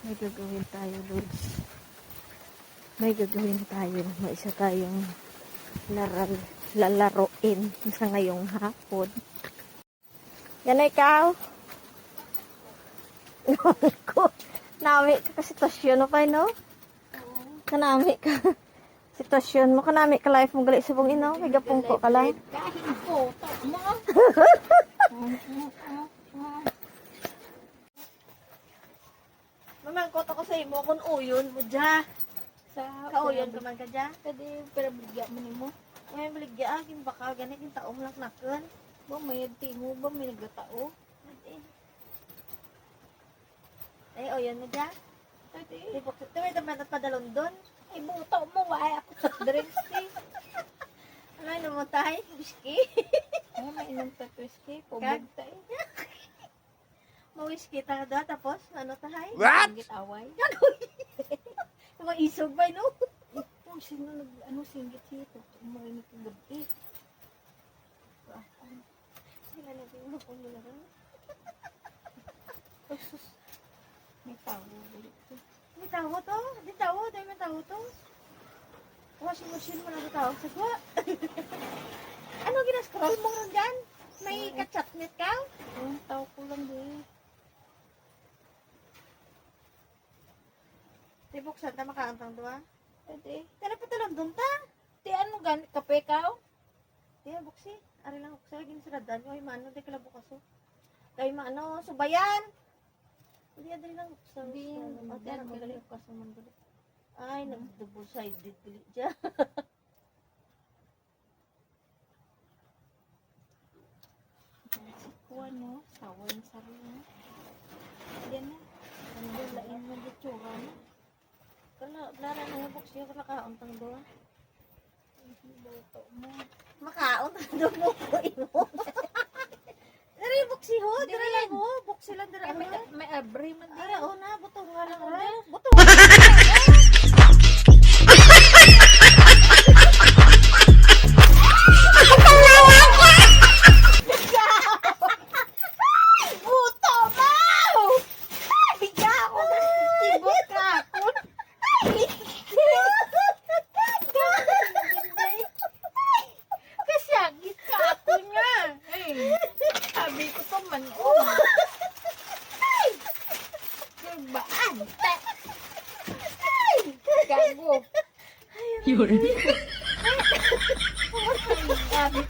May gagawin tayo, Lods. May gagawin tayo. May isa tayong lalaroin sa ngayong hapon. Yan na ikaw. Nami ka sa sitwasyon mo pa, no? Kanami ka. Sitwasyon mo, kanami ka life mo gali sa bong ino. May gapong ko ka lang. Kahin ko, mo. Mamang koto ko sa imo kung uyon mo dya. Sa Kauyon ka man ka dya. Kadi pero bigya mo nimo. May baligya akin baka ganit yung taong laknakan. Ba may tingo ba may nagatao? Ay, uyon mo dya. Kadi Ito may daman at padalon doon. ay buto mo wa ako sa drinks eh. Ano yun mo tayo? Whiskey? Ay may inom ta whiskey, pobog ta eh. Mawiski ta da, tapos ano tahay? What? Away. Mga isog ba, no? Kung sino nag ano singgit sito, mo ini ko gabi. Sila natin mo kung nila rin. Sus. May tawo ulit. May tawo to? Di tawo? Dahil may tawo to? Washing machine mo na tawag sa kwa. Ano ginascroll mo ron dyan? May kachatnet ka? Ang tawo ko lang din. Di buksan ta makaantang doon. Kadi Kaya pa talon doon ta. ti ano gan kape ka? Di buksi. Ari lang buksa. Gini siradan. Ay maano. Di kala bukaso. Dahil maano. Subayan. Hindi adali lang buksa. Di Ate, yan ano magaling magaling. ka sa mundo. Ay, nag-double sided pili dyan. Kuha no, sawan sarili. Yan na. Ang lain mo gitsura na. Kala, lara na yung buksi. Kala kauntang doon. Buto mo. Makauntang doon mo po imo. Dari yung buksi ho. Dari lang ho. Buksi lang dari. May abri man din. Ara, una. Butong nga lang. Ara. Ano? Butong nga lang. Buto mo! Bigla ako. Tibok ka ako. Kasi agit ka ako nga. Ay, sabi ko to man. Baan? Gago. Yun. Sabi